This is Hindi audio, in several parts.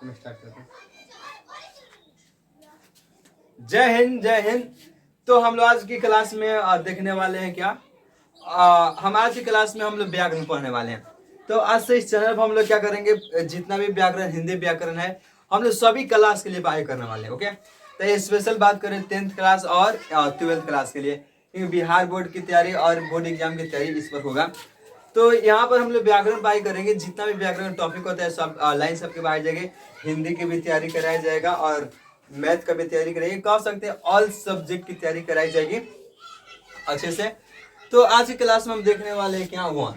मैं स्टार्ट करता हूँ। जय हिंद जय हिंद। तो हम लोग आज की क्लास में देखने वाले हैं क्या, हम आज की क्लास में हम लोग व्याकरण पढ़ने वाले हैं। तो आज से इस चैनल पर हम लोग क्या करेंगे, जितना भी व्याकरण, हिंदी व्याकरण है, हम लोग सभी क्लास के लिए पढ़ाई करने वाले हैं। ओके, तो ये स्पेशल बात करें 10th क्लास और 12th क्लास के लिए, क्योंकि बिहार बोर्ड की तैयारी और बोर्ड एग्जाम की तैयारी इस पर होगा। तो यहाँ पर हम लोग व्याकरण पढ़ाई करेंगे, जितना भी व्याकरण टॉपिक होता है सब लाइन सबके पढ़ाई जाएगी। हिंदी की भी तैयारी कराया जाएगा और मैथ का भी तैयारी कराएगी, कह सकते हैं ऑल सब्जेक्ट की तैयारी कराई जाएगी अच्छे से। तो आज की क्लास में हम देखने वाले हैं क्या हुआ,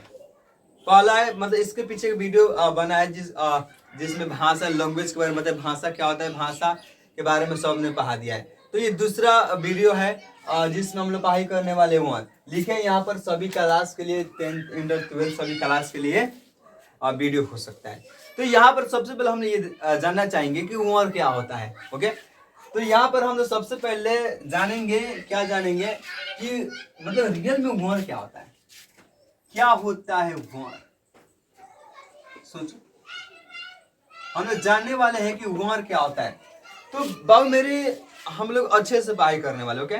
पहला है मतलब इसके पीछे एक वीडियो बना है जिसमें भाषा, लैंग्वेज के बारे में, मतलब भाषा क्या होता है, भाषा के बारे में सबने पढ़ा दिया है। तो ये दूसरा वीडियो है जिसमें हम लोग पढ़ाई करने वाले हुआ लिखे यहाँ पर सभी क्लास के लिए, 10th इंटर 12th सभी क्लास के लिए वीडियो हो सकता है। तो यहाँ पर सबसे पहले हम ये जानना चाहेंगे कि उमर क्या होता है। ओके, तो यहाँ पर हम लोग सबसे पहले जानेंगे, क्या जानेंगे कि मतलब रियल में उमर क्या होता है, क्या होता है उमर। सोचो, हम लोग जानने वाले हैं कि उमर क्या होता है। तो बाबू मेरी, हम लोग अच्छे से पढ़ाई करने वाले, ओके,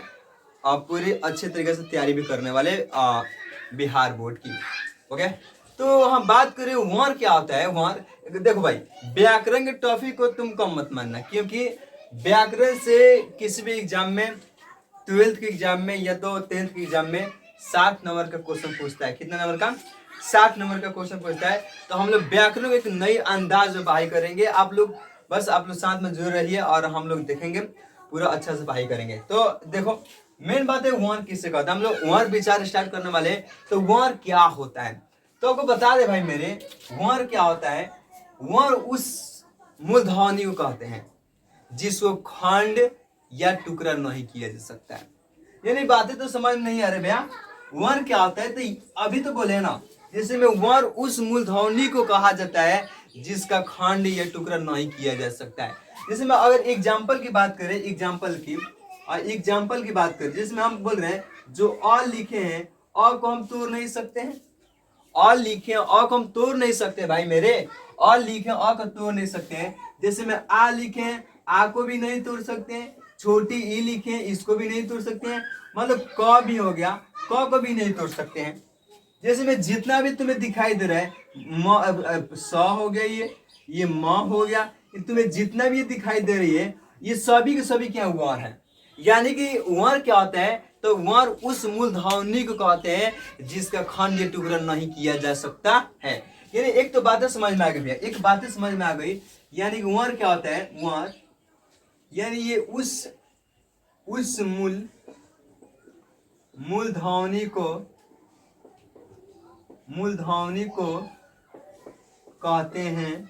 और पूरी अच्छे तरीके से तैयारी भी करने वाले बिहार बोर्ड की। ओके, तो हम बात करें उमर क्या होता है। उमर देखो भाई, व्याकरण के टॉपिक को तुम कम मत मानना, क्योंकि व्याकरण से किसी भी एग्जाम में, 12th के एग्जाम में या तो 10th के एग्जाम में 60 नंबर का क्वेश्चन पूछता है। कितना नंबर का? 60 नंबर का क्वेश्चन पूछता है। तो हम लोग व्याकरण को एक नई अंदाज में पढ़ाई करेंगे। आप लोग बस आप लोग साथ में जुड़ रहिए और हम लोग देखेंगे, पूरा अच्छा से पढ़ाई करेंगे। तो देखो, मेन बात है उमर किससे कहता है। हम लोग उमर विचार स्टार्ट करने वाले हैं। तो उमर क्या होता है तो आपको बता दे भाई मेरे, उमर क्या होता है। उमर उस मूलध्वनि को कहते हैं जिसको खंड या टुकड़ा नहीं किया जा सकता है। यानी बातें तो समझ में नहीं आ रही भैया, वर क्या होता है। तो अभी तो बोले ना, जैसे में वर उस मूलध्वनि को कहा जाता है जिसका खंड या टुकड़ा नहीं किया जा सकता है। जैसे में अगर एग्जाम्पल की बात करें, एग्जाम्पल की बात करें, जिसमें हम बोल रहे हैं जो अ लिखे हैं, अ को हम तोड़ नहीं सकते हैं। अ लिखे अ को हम तोड़ नहीं सकते भाई मेरे, अ लिखे अ को तोड़ नहीं सकते हैं। जैसे में आ लिखे आ को भी नहीं तोड़ सकते हैं, छोटी ई लिखे इसको भी नहीं तोड़ सकते हैं, मतलब क भी हो गया, क को भी नहीं तोड़ सकते हैं। जैसे में जितना भी तुम्हें दिखाई दे रहा है, स हो गया, ये म हो गया, ये तुम्हें जितना भी दिखाई दे रही है, ये सभी के सभी क्या वर है। यानी कि वर क्या होता है, तो वर उस मूलध्वनि को कहते हैं जिसका खंड या टुकड़ा नहीं किया जा सकता है। यानी एक तो बातें समझ में आ गई भैया, एक बातें समझ में आ गई। यानी कि वर क्या होता है, वर यानी ये उस मूलध्वनि को कहते हैं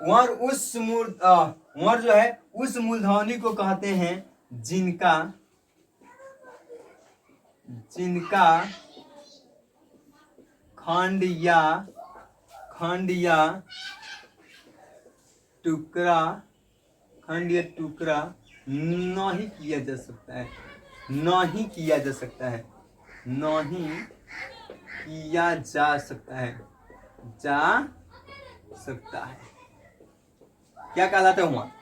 वर जो है उस मूलध्वनि को कहते हैं जिनका खंड या टुकड़ा नहीं किया जा सकता है। नहीं किया जा सकता है। क्या कहलाता है वहाँ।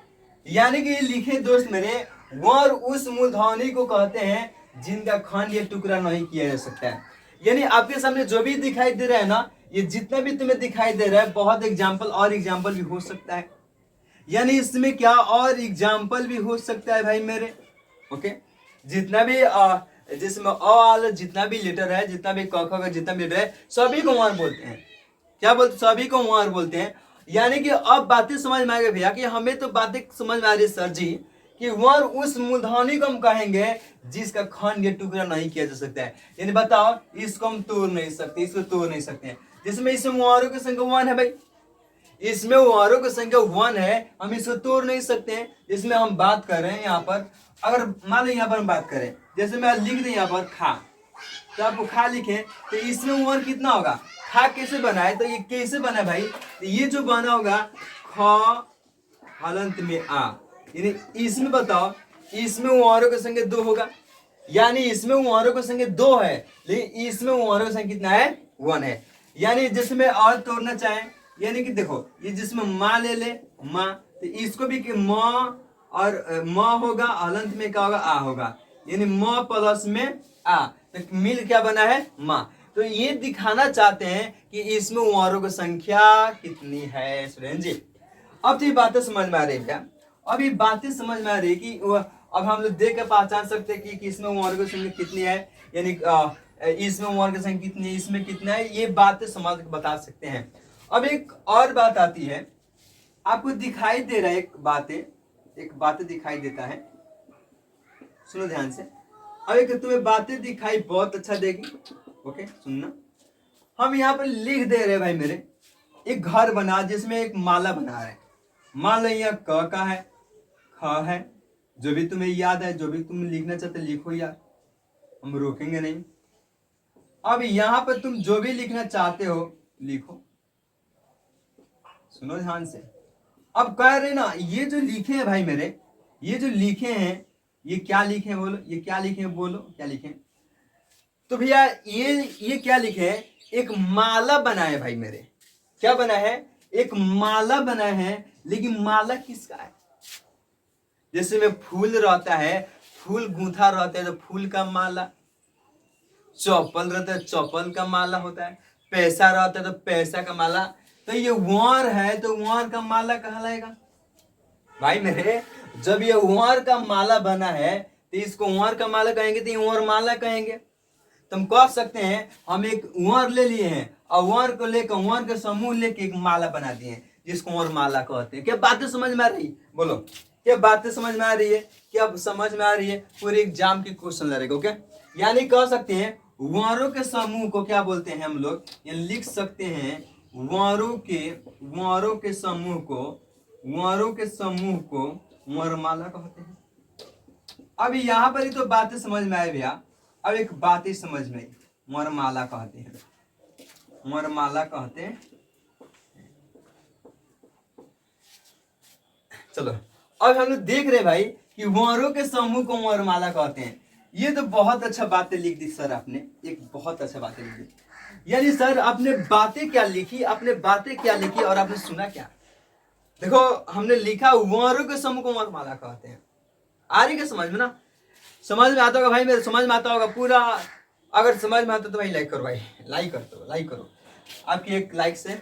यानी कि लिखे दोस्त मेरे, वर उस मूलध्वनि को कहते हैं जिनका खंड या टुकड़ा नहीं किया जा सकता है। यानी आपके सामने जो भी दिखाई दे रहा है ना, ये जितना भी तुम्हें दिखाई दे रहा है, बहुत एग्जाम्पल भी हो सकता है। यानी इसमें क्या और एग्जाम्पल भी हो सकता है भाई मेरे। ओके, जितना भी जिसमें अ जितना भी लेटर है, जितना भी क ख का जितना भी लेटर है, सभी को वर बोलते हैं। क्या बोलते, सभी को वर बोलते हैं। यानी कि अब बातें समझ में आ गई भैया, कि हमें तो बातें समझ में आ रही सर जी, कि वर उस मूलध्वनि को हम कहेंगे जिसका खंड या टुकड़ा नहीं किया जा सकता है। यानी बताओ, इसको हम तोड़ नहीं सकते, इसको तोड़ नहीं सकते हैं। जिसमें इसमें वारों की संख्या 1 है भाई, इसमें वारों की संख्या 1 है, हम इसको तोड़ नहीं सकते हैं। जिसमें हम बात कर रहे हैं यहाँ पर, अगर मान लो यहाँ पर हम बात करें, जैसे मैं लिख दें यहाँ पर खा, तो आपको खा लिखे, तो इसमें 1 कितना होगा, खा कैसे बना है, तो ये कैसे बना है भाई, तो ये जो बना होगा ख हलंत में आ, यानी इसमें बताओ, इसमें वारों की संख्या 2 होगा। यानी इसमें वारों की संख्या 2 है, लेकिन इसमें वारों की संख्या कितना है, 1 है। यानी जिसमें और तोड़ना चाहें, यानी कि देखो ये जिसमें माँ ले ले माँ, तो इसको भी कि माँ और माँ होगा, हलंत में क्या होगा आ होगा, यानी माँ प्लस में आ, तो मिल क्या बना है माँ। तो ये दिखाना चाहते हैं कि इसमें वारों की संख्या कितनी है स्टूडेंट जी। अब तो ये बातें समझ में आ रही है क्या? अब ये बातें समझ में आ रही है कि अब हम लोग देख कर पहचान सकते हैं कि इसमें वारों की संख्या कितनी है, यानी इसमें वारों की संख्या कितनी है, इसमें कितना है, ये बातें समझ के बता सकते हैं। अब एक और बात आती है, आपको दिखाई दे रहा है एक बातें दिखाई देता है, सुनो ध्यान से। अब एक तुम्हें बातें दिखाई बहुत अच्छा देगी, ओके सुनना। हम यहाँ पर लिख दे रहे भाई मेरे, एक घर बना जिसमें एक माला बना रहे हैं। मान लो यहाँ क का है, ख है, जो भी तुम्हें याद है, जो भी तुम लिखना चाहते लिखो यार, हम रोकेंगे नहीं। अब यहाँ पर तुम जो भी लिखना चाहते हो लिखो, सुनो ध्यान से। अब कह रहे ना, ये जो लिखे हैं भाई मेरे, ये जो लिखे हैं, ये क्या लिखे हैं बोलो, ये क्या लिखे हैं बोलो, क्या लिखे हैं? तो भैया ये क्या लिखे हैं, एक माला बना है भाई मेरे। क्या बना है, एक माला बना है, लेकिन माला किसका है? जैसे में फूल रहता है, फूल गूंथा रहता है तो फूल का माला, चौपल रहता है चौपल का माला होता है, पैसा रहता है तो पैसा का माला। तो ये वार है तो वार का माला कहलाएगा भाई मेरे। जब ये वार का माला बना है तो इसको वार का माला कहेंगे, तो ये वार माला कहेंगे। तुम कह सकते हैं हम एक वार ले लिए हैं और वार को लेकर वार के समूह लेके एक माला बना दिए हैं, जिसको वार माला कहते हैं। क्या बातें समझ में आ रही, बोलो क्या बातें समझ में आ रही है? क्या समझ में आ रही है? पूरे एग्जाम की क्वेश्चन लड़ेगा, ओके। यानी कह सकते हैं वारों के समूह को क्या बोलते हैं हम लोग, ये लिख सकते हैं वारों के समूह को वरमाला कहते हैं। अब यहाँ पर ही तो बातें समझ में आए भैया। अब एक बात ही समझ में आई, वरमाला कहते हैं, वरमाला कहते हैं। चलो अब हम लोग देख रहे भाई कि वारों के समूह को वरमाला कहते हैं। ये तो बहुत अच्छा बातें लिख दी सर आपने, एक बहुत अच्छा बातें लिख दी। यानी सर आपने बातें क्या लिखी, आपने बातें क्या लिखी और आपने सुना क्या? देखो हमने लिखा वारों के समूह को वरमाला कहते हैं। आ रही क्या समझ में ना? समझ में आता होगा भाई मेरे, समझ में आता होगा पूरा। अगर समझ में आता तो भाई लाइक करो, भाई लाइक करो। आपकी एक लाइक से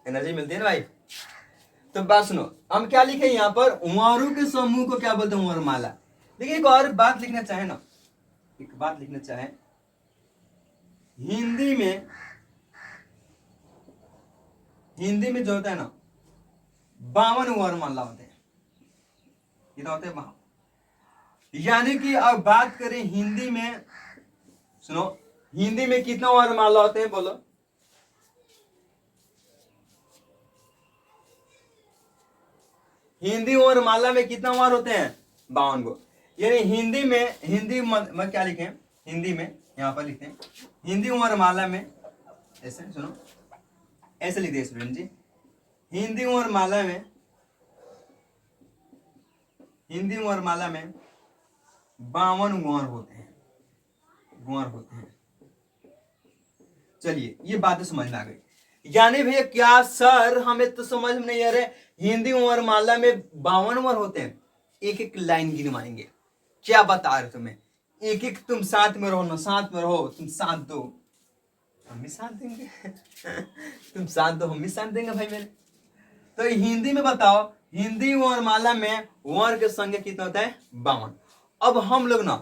एनर्जी मिलती है ना भाई। तो बात सुनो, हम क्या लिखे यहाँ पर, वारों के समूह को क्या बोलते हैं, वरमाला। देखिए एक और बात लिखना चाहे ना, एक बात लिखना चाहे, हिंदी में जो होता है ना 52 वरमाला होते हैं। कितना होते हैं 52। यानी कि अब बात करें हिंदी में, सुनो हिंदी में कितना वरमाला होते हैं बोलो? हिंदी वरमाला में कितना वार होते हैं? 52 को। यानी हिंदी में क्या लिखे, हिंदी में यहां पर लिखते हैं हिंदी वरमाला में, ऐसे सुनो, ऐसे लिखते हैं स्टूडेंट जी। हिंदी वरमाला में 52 वार होते हैं, चलिए ये बातें समझ में आ गई। यानी भैया क्या सर हमें तो समझ में नहीं आ रहा है, हिंदी वरमाला में 52 वार होते हैं। एक एक लाइन गिनवाएंगे, क्या बता रहे तुम्हें, एक एक तुम साथ में रहो ना, साथ में रहो, तुम साथ दो हम भी साथ देंगे तुम साथ दो हम भी साथ देंगे भाई मेरे। तो हिंदी में बताओ, हिंदी वरमाला में वर के संख्या कितना होता है? 52। अब हम लोग ना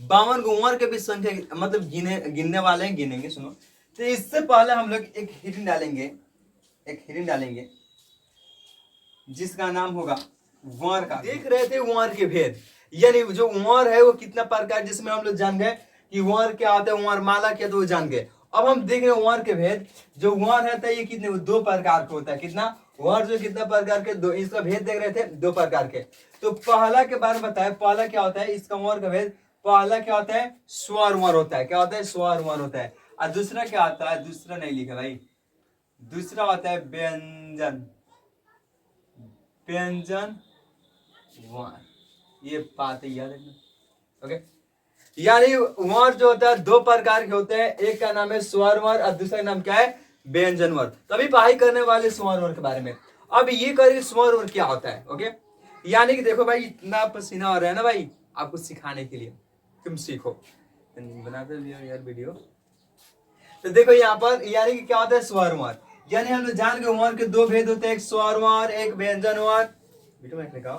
52 को वर के भी संख्या मतलब गिनने वाले हैं, गिनेंगे। सुनो, तो इससे पहले हम लोग एक हिडन डालेंगे, जिसका नाम होगा वर का। देख रहे थे वर के भेद, यानी जो वर है वो कितना प्रकार, जिसमें हम लोग जान गए कि वर क्या होता है, वरमाला क्या, तो वो जान गए। अब हम देख रहे हैं वर के भेद। जो वर है ये कितने, 2 प्रकार का होता है। कितना वर, जो कितना प्रकार के, 2, इसका भेद देख रहे थे 2 प्रकार के। तो पहला के बारे में बताया, पहला क्या होता है इसका वर का भेद, पहला क्या होता है, स्वर वर होता है। क्या होता है? स्वर वर होता है। और दूसरा क्या आता है, दूसरा नहीं लिखा भाई, दूसरा होता है व्यंजन वर। ये बात है याद रखना, ओके। यानी वर जो होता है 2 प्रकार के होते हैं, एक का नाम है स्वर वर और दूसरा नाम क्या है, व्यंजन वर्ग। तभी पढ़ाई करने वाले स्वर वर्ग के बारे में। अब ये करेंगे स्वर वर्ग क्या होता है। ओके, यानी कि देखो भाई, इतना पसीना हो रहा है ना भाई आपको सिखाने के लिए, तुम सीखो। बनाते यार वीडियो। तो देखो यहाँ पर यानी कि क्या होता है स्वर वर्ग। यानी हम लोग जान गए वर्ग के दो भेद होते हैं, एक स्वर वर्ग एक व्यंजन वर्ग। बेटा मैं लिखा।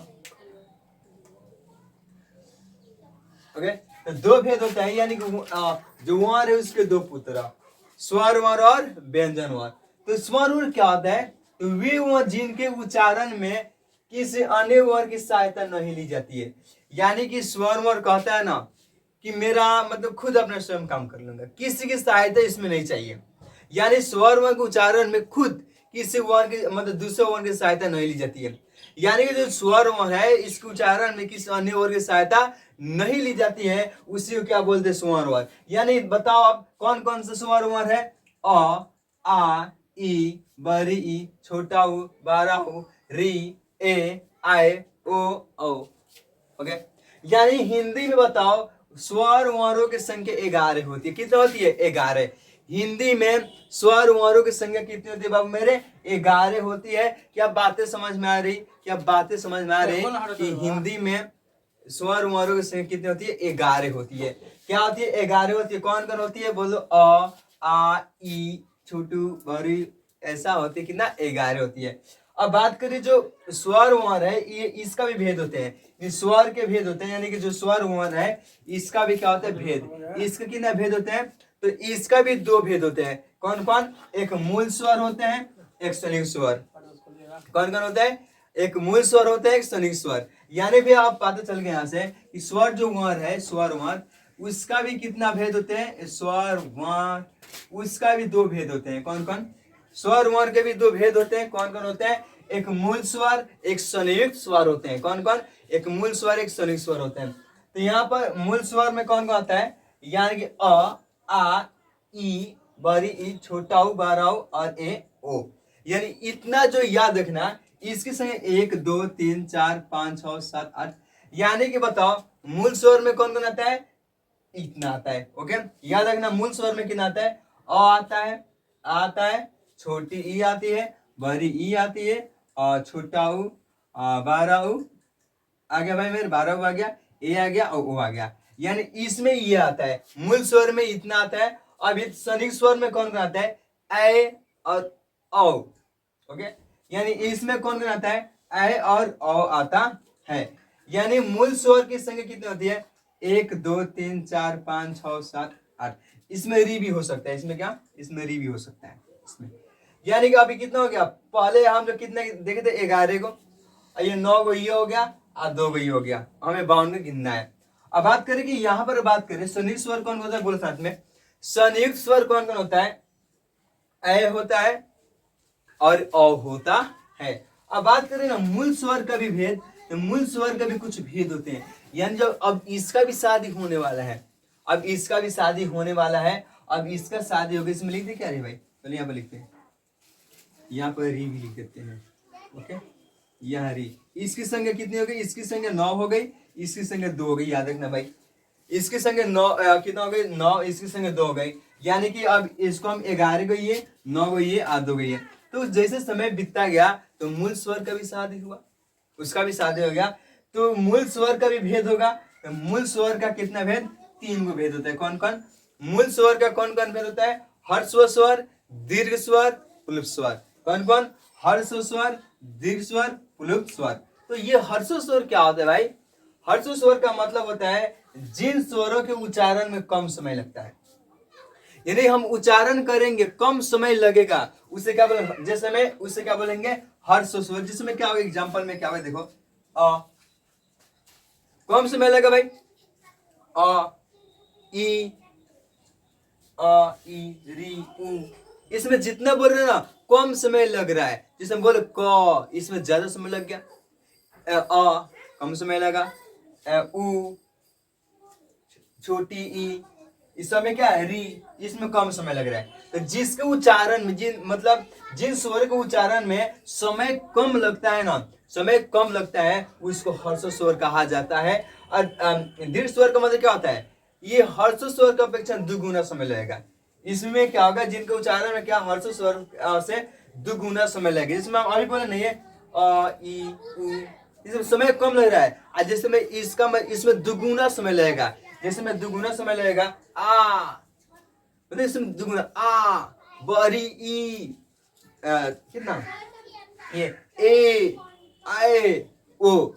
ओके, तो दो भेद होता है, यानी कि जो वर्ण है उसके दो पुत्र, स्वर वर्ण और व्यंजन वर्ण। तो स्वर वर्ण क्या होता है, तो वे वर्ण जिनके उच्चारण में किसी अन्य वर्ण की सहायता नहीं ली जाती है। यानी कि स्वर वर्ण कहता है ना कि मेरा मतलब खुद अपना स्वयं काम कर लूंगा, किसी की सहायता इसमें नहीं चाहिए। यानी स्वर वर्ण के उच्चारण में खुद किसी वर्ण की मतलब दूसरे वर्ण की सहायता नहीं ली जाती है। यानी कि जो स्वर वर्ण है इसके उच्चारण में किसी अन्य वर्ण की सहायता नहीं ली जाती है, उसी को क्या बोलते हैं स्वर वर्ण। यानी बताओ अब कौन कौन सा स्वर वर्ण है, अ आ ई बड़ी ई छोटा उ बड़ा उ री ए आए ओ औ। ओके, यानी हिंदी में बताओ स्वर वर्णों की संख्या 11 होती है। कितनी होती है, 11। हिंदी में स्वर वर्णों की संख्या कितनी होती है बाबू मेरे, 11 होती है। क्या बातें समझ में आ रही, क्या बातें समझ में आ रही कि हिंदी में स्वर वर्णों की संख्या कितनी होती है, 11 होती है। क्या होती है, 11 होती है। कौन कौन होती है बोलो, अ आ ई छोटू बड़ी, ऐसा होती है कितना, 11 होती है। अब बात करें जो स्वर वर्ण है, ये इसका भी भेद होते हैं, ये स्वर के भेद होते हैं। यानी कि जो स्वर वर्ण है इसका भी क्या होता है भेद। इसके कितने भेद होते हैं, तो इसका भी दो भेद होते हैं। कौन कौन, एक मूल स्वर होते हैं, एक संयुक्त स्वर। कौन कौन होता है, एक मूल स्वर होता है, एक संयुक्त स्वर। यानी भी आप पता चल गए यहाँ से कि स्वर जो वर्ण है, स्वर वर्ण, उसका भी कितना भेद होते हैं, स्वर वर्ण उसका भी दो भेद होते हैं। कौन कौन, स्वर वर्ण के भी दो भेद होते हैं। कौन कौन होते हैं, एक मूल स्वर एक संयुक्त स्वर होते हैं। कौन कौन, एक मूल स्वर एक संयुक्त स्वर होते हैं। तो यहाँ पर मूल स्वर में कौन कौन आता है, यानी कि अ आ ई बड़ी ई छोटा उ बड़ा उ और ए ओ। यानी इतना जो याद रखना, इसके संगे 1 2 3 4 5 6 7 8। यानी कि बताओ मूल स्वर में कौन कौन आता है, इतना आता है। ओके, याद रखना मूल स्वर में कितना आता है, अ आता है, छोटी ई आती है, बड़ी ई आती है, और छोटा उ बड़ा उ आ गया भाई मेरे, 12 आ गया, ए आ गया और ओ आ गया। यानी इसमें ये आता है, मूल स्वर में इतना आता है। अब इस संयुक्त स्वर में कौन कौन आता है, ए और औ। ओके, यानी इसमें कौन कौन आता है, ए और औ आता है। यानी मूल स्वर की संख्या कितनी होती है, 1 2 3 4 5 6 7 8। इसमें री भी हो सकता है, इसमें क्या, इसमें री भी हो सकता है इसमें। यानी कि अभी कितना हो गया, पहले हम जो कितने देखे थे, 11 को, ये 9 को ये हो गया और 2 को ये हो गया, हमें 52 गिनना है। अब बात करें कि यहाँ पर बात करें संयुक्त स्वर कौन होता है, बोलो साथ में, संयुक्त स्वर कौन कौन होता है, ए होता है और अ होता है। अब बात करें ना मूल स्वर का भी भेद, तो मूल स्वर का भी कुछ भेद होते हैं। यानी जब अब इसका भी शादी होने वाला है, अब इसका भी शादी होने वाला है, अब इसका शादी होगी, इसमें लिख दे क्या रे भाई, चलिए यहाँ पर लिखते हैं, यहाँ पर री भी लिख देते हैं। ओके, यहाँ री, इसकी संख्या कितनी हो गई, इसकी संख्या 9 हो गई, इसकी संख्या 2 हो गई। याद रखना भाई, इसकी संख्या 9 कितना हो गई, 9, इसकी संख्या 2 हो गई। यानी कि अब इसको हम 11 को ये 9 को ये 8 हो गई है। तो जैसे समय बीतता गया तो मूल स्वर का भी शादी हुआ, उसका भी शादी हो गया, तो मूल स्वर का भी भेद होगा। तो मूल स्वर का कितना भेद, 3 को भेद होता है। कौन कौन, मूल स्वर का कौन कौन भेद होता है, हर्स्व स्वर, दीर्घ स्वर, प्लुप स्वर। कौन कौन, हर्स्व स्वर, दीर्घ स्वर, प्लुप स्वर। तो ये हर्स्व स्वर क्या होता है भाई, हर्स्व स्वर का मतलब होता है जिन स्वरों के उच्चारण में कम समय लगता है, यानी हम उच्चारण करेंगे कम समय लगेगा, उसे क्या बोलेंगे, जैसे में उसे क्या बोलेंगे, हर्स्व स्वर। जिसमें क्या होगा, एग्जांपल में क्या होगा, देखो अ, कम समय लगा भाई, अ ई री उ, इसमें जितना बोल रहे हैं ना कम समय लग रहा है। जैसे बोले क, इसमें ज्यादा समय लग गया, कम समय लगा, उ छोटी ई, इस समय क्या है, री, इसमें कम समय लग रहा है। तो जिसके उच्चारण में जिन स्वर के उच्चारण में समय कम लगता है ना, समय कम लगता है, उसको हर्स्व स्वर कहा जाता है। और दीर्घ स्वर का मतलब क्या होता है, ये हर्स्व स्वर की अपेक्षा दुगुना समय लगेगा। इसमें क्या होगा, जिनका उच्चारण में क्या हर्ष स्वर से दुगुना समय लगेगा। जिसमें हम अभी बोले नहीं है ई उ, इसमें समय कम लग रहा है, और जैसे में इसका इसमें दुगुना समय लगेगा। जैसे में दुगुना समय लगेगा मतलब इसमें दुगुना बड़ी ई कितना ये ए आए ओ,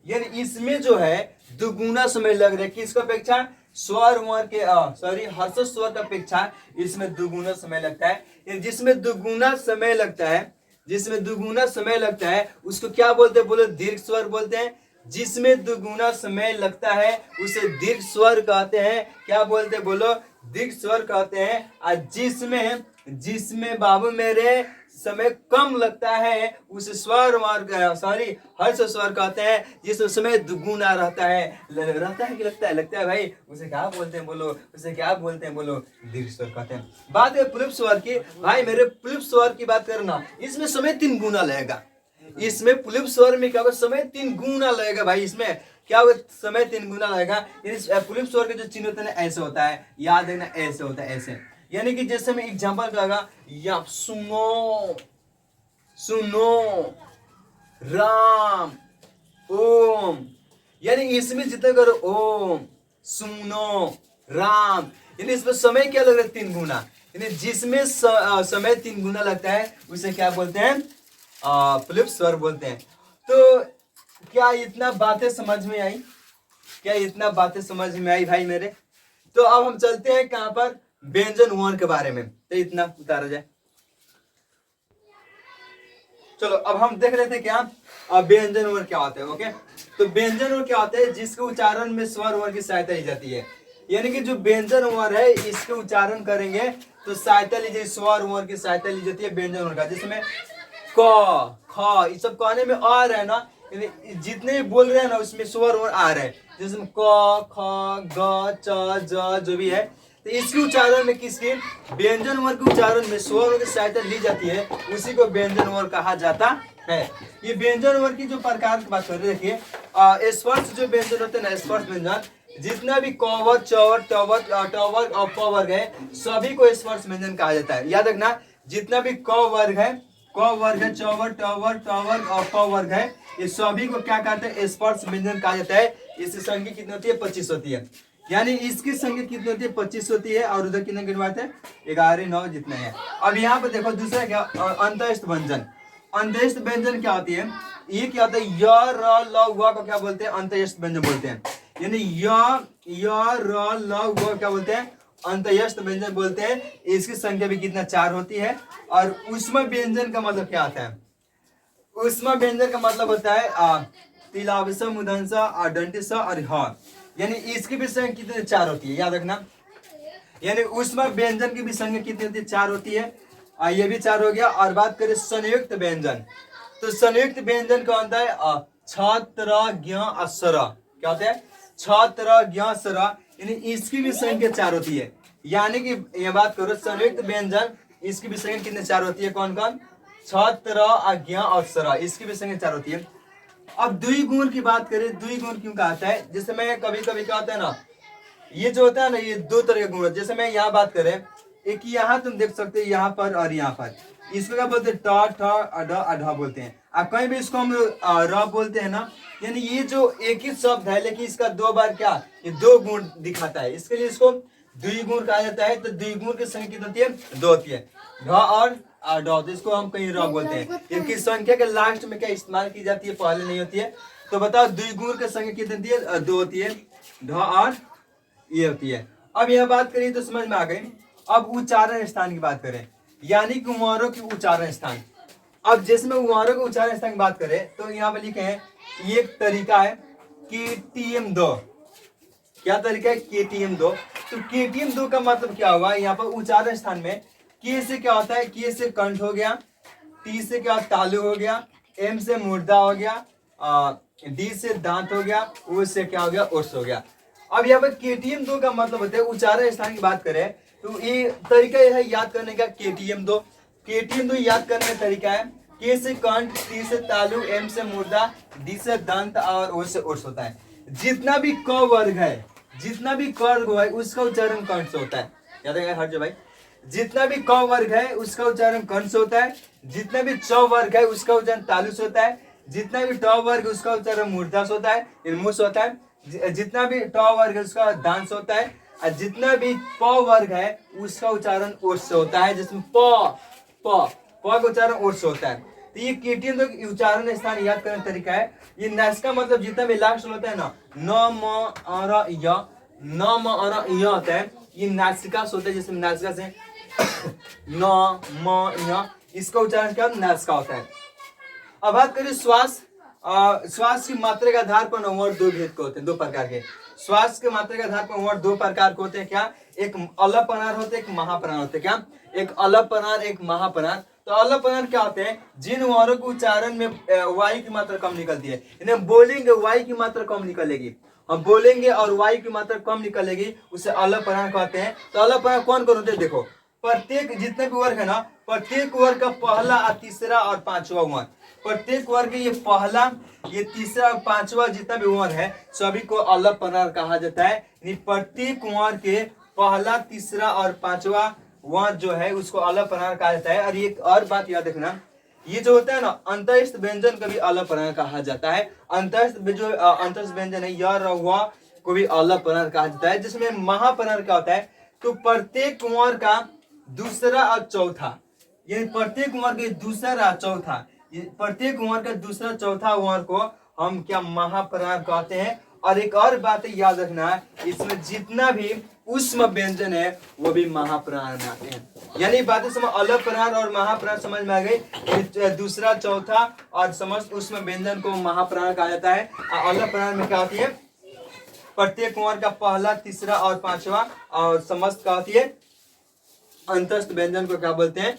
यानी इसमें जो है दुगुना समय लग रहा है। किसका अपेक्षा, स्वर वर के सॉरी हर्ष स्वर का अपेक्षा इसमें दुगुना समय लगता है। जिसमें दुगुना समय लगता है, जिसमें दुगुना समय लगता है उसको क्या बोलते हैं, बोलो दीर्घ स्वर बोलते हैं। जिसमें दुगुना समय लगता है उसे दीर्घ स्वर कहते हैं। क्या बोलते हैं, बोलो दीर्घ स्वर कहते हैं। और जिसमें जिसमें बाबू मेरे समय कम लगता है उसे स्वर सॉरी हर्ष स्वर कहते हैं। जिसमें समय दुगुना रहता है कि लगता है, लगता है भाई, उसे क्या बोलते हैं, बोलो उसे क्या बोलते हैं, बोलो दीर्घ स्वर कहते हैं। बात है प्लुप स्वर की, भाई मेरे प्लुप स्वर की बात करना, इसमें समय 3 गुना लगेगा। इसमें प्लुप स्वर में क्या होगा, समय 3 गुना लगेगा। भाई इसमें क्या होगा, समय 3 गुना लगेगा। प्लुप स्वर के जो चिन्ह होते हैं ऐसे होता है, याद रखना ऐसे होता है, ऐसे। यानी कि जैसे मैं एग्जांपल करूंगा, या सुनो सुनो राम ओम, यानी इसमें जितना करो ओम सुनो राम, यानी इसमें समय क्या लग रहा है, 3 गुना। यानी जिसमें समय 3 गुना लगता है उसे क्या बोलते हैं, प्लुप स्वर बोलते हैं। तो क्या इतना बातें समझ में आई, क्या इतना बातें समझ में आई भाई मेरे? तो अब हम चलते हैं कहां पर, व्यंजन वर्ण के बारे में। तो इतना उतारा जाए। चलो अब हम देख लेते हैं क्या व्यंजन वर्ण क्या होते हैं। ओके, तो व्यंजन वर्ण क्या होते हैं, जिसके उच्चारण में स्वर वर्ण की सहायता ली जाती है। यानी कि जो व्यंजन वर्ण है इसके उच्चारण करेंगे तो सहायता ली जाती, स्वर वर्ण की सहायता ली जाती है व्यंजन वर्ण का। जिसमें क ख ये सब कहने में आ रहा है ना, जितने भी बोल रहे हैं ना उसमें स्वर वर्ण आ रहे हैं। जिसमें क ख ग च ज जो भी है, तो इसके उच्चारण में किसके, व्यंजन वर्ण के उच्चारण में स्वर वर्ण की सहायता ली जाती है, उसी को व्यंजन वर्ण कहा जाता है। ये व्यंजन वर्ण की जो प्रकार की बात कर रहे, देखिए स्पर्श जो व्यंजन होते हैं ना, स्पर्श व्यंजन, जितना भी कवर चौवर टवर टवर और प वर्ग है सभी को स्पर्श व्यंजन कहा जाता है। याद रखना, जितना भी क वर्ग है, क वर्ग है, चौवर टवर टवर और प वर्ग है, ये सभी को क्या कहते हैं, स्पर्श व्यंजन कहा जाता है। इसकी संख्या कितनी होती है, 25 होती है। यानी इसकी संख्या कितनी होती है, 25 होती है। और उधर कितने गिनवाते हैं, 11 9 जितने हैं। अब यहाँ पर देखो दूसरा क्या, अंतस्थ व्यंजन। अंतस्थ व्यंजन क्या होती है, ये क्या होता है, य र ल व को क्या बोलते हैं, अंतस्थ व्यंजन बोलते हैं। यानी य र ल व क्या बोलते हैं, अंतस्थ व्यंजन बोलते हैं। इसकी संख्या भी कितना, 4 होती है। और ऊष्म व्यंजन का मतलब क्या आता है, ऊष्म व्यंजन का मतलब होता है तिलावस मुदंस दंटिस और ह, यानी इसकी भी संख्या कितनी, 4 होती है। याद रखना, यानी ऊष्म व्यंजन की भी संख्या कितनी होती है, 4 होती है। ये भी 4 हो गया। और बात करें संयुक्त व्यंजन, तो संयुक्त व्यंजन क्या होता है, छात्र ज्ञ अस्वर, क्या होता है, छात्र ज्ञ स्वर, यानी इसकी भी संख्या 4 होती है। यानी कि ये बात करो संयुक्त व्यंजन, इसकी भी संख्या कितने, 4 होती है। कौन कौन, छात्र ज्ञ और स्वर, इसकी भी संख्या 4 होती है। अब द्विगुण की बात करें, द्विगुण क्यों कहता है, जैसे मैं कभी कभी क्या होता है ना, ये जो होता है ना, ये 2 तरह के गुण होते हैं। जैसे मैं यहाँ बात करें, एक यहाँ तुम देख सकते हो, यहाँ पर और यहाँ पर, इसको क्या बोलते हैं, ट ठ अड अढ़ बोलते हैं। अब कहीं भी इसको हम र बोलते हैं ना, यानी ये जो एक ही शब्द है लेकिन इसका 2 बार क्या, ये 2 गुण दिखाता है, इसके लिए इसको द्विगुण कहा जाता है। तो द्विगुण की संख्या कितनी होती है, 2 होती है, ढ और ढ, तो इसको हम कहीं र बोलते हैं। इनकी संख्या के लास्ट में क्या इस्तेमाल की जाती है, पहले नहीं होती है। तो बताओ द्विगुण की संख्या कितनी होती है, 2 होती है, ढ और ये होती है। अब यह बात करें तो समझ में आ गई। अब उच्चारण स्थान की बात करें, यानी कि उमारों की उच्चारण स्थान। अब जिसमें उमारों के उच्चारण स्थान की बात करें तो यहाँ पर लिखे हैं, ये एक तरीका है KTM 2। क्या तरीका है, KTM 2। तो KTM 2 का मतलब क्या हुआ, यहाँ पर उच्चारण स्थान में के से क्या होता है, के से कंठ हो गया, टी से क्या तालु हो गया, एम से मुर्दा हो गया, डी से दांत हो गया, ओ से क्या हो गया, उर्स हो गया। अब यहाँ पर KTM 2 का मतलब होता है उच्चारण स्थान की बात करें तो ये तरीका यह है याद करने का, KTM 2। KTM 2 याद करने का तरीका है, के से कंठ, टी से तालु, एम से मुर्दा, डी से दंत और ओ से उर्स होता है। जितना भी क वर्ग है, जितना भी क वर्ग है उसका उच्चारण कंठ से होता है। याद है हर जो भाई, जितना भी क वर्ग है उसका उच्चारण कर्ण से होता है, जितना भी च वर्ग है उसका उच्चारण तालु से होता है, जितना भी ट वर्ग उसका उच्चारण मूर्धा से होता है, मुंह से होता है, जितना भी ट वर्ग है उसका दान से होता है, और जितना भी प वर्ग है उसका उच्चारण ओठ से होता है, जिसमें प प प का उच्चारण ओठ से होता है। तो ये केटीएम तो उच्चारण स्थान याद करने का तरीका है। ये नस का मतलब जितना भी लास्ट होता है ना, न म अ य, न म अ य होता है, ये नासिका से होता है, जिसमें नासिका से न म य, इसका उच्चारण क्या नासिका होता है। अब बात करें श्वास। श्वास की मात्रा के आधार पर वर्ण दो भेद के होते हैं, दो प्रकार के। श्वास के मात्रा के आधार पर वर्ण दो प्रकार के होते हैं। क्या? एक अलग प्रणार होते हैं, एक महाप्रणार होते हैं। क्या? एक अलग प्रणार, एक महाप्रणार। तो अलग प्रणार क्या होते हैं? जिन वर्णों के उच्चारण में वायु की मात्रा कम निकलती है, इन्हें बोलेंगे वायु की मात्रा कम निकलेगी, हम बोलेंगे और वायु की मात्रा कम निकलेगी, उसे अलग प्रणार कहते हैं। तो अलग प्रणार कौन कौन होते हैं? देखो, प्रत्येक जितने भी वर्ग है ना, प्रत्येक वर्ग का पहला, तीसरा और पांचवा वर्ण, प्रत्येक वर्ग ये पहला, ये तीसरा और पांचवा जितना भी वर्ण है सभी को अलग प्रकार कहा जाता है। प्रत्येक वर्ण के पहला, तीसरा और पांचवा वर्ण जो है उसको अलग प्रकार कहा जाता है। और एक और बात याद रखना, ये जो होता है ना, अंतस्थ व्यंजन को भी अलग प्रकार कहा जाता है। अंतस्थ जो अंतस्थ व्यंजन है य र व को भी अलग प्रकार कहा जाता है। जिसमें महाप्रकार क्या होता है? तो प्रत्येक वर्ण का दूसरा और चौथा, ये प्रत्येक वर्ण के दूसरा चौथा, प्रत्येक वर्ण का दूसरा चौथा वर्ण को हम क्या महाप्रकार कहते हैं। और एक और बात याद रखना, इसमें जितना भी उष्म व्यंजन है वो भी महाप्रकार में आते हैं। यानी बातें समझ, अलग प्रकार और महाप्रकार समझ में आ गई। दूसरा, चौथा और समस्त उष्म व्यंजन को महाप्रकार कहा जाता है। अलग प्रकार में क्या होती है? प्रत्येक वर्ण का पहला, तीसरा और पांचवा और समस्त क्या होती है? अंतस्थ व्यंजन को क्या बोलते हैं?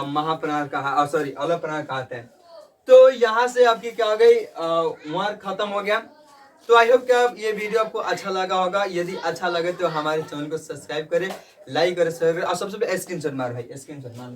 महाप्रकार कहा, सॉरी अलग प्रकार कहते हैं। तो यहाँ से आपकी क्या हो गई, वर्ण खत्म हो गया। तो आई होप क्या ये वीडियो आपको अच्छा लगा होगा। यदि अच्छा लगे तो हमारे चैनल को सब्सक्राइब करें, लाइक करें, शेयर करें और सबसे पहले स्क्रीनशॉट मार भाई, स्क्रीनशॉट मार।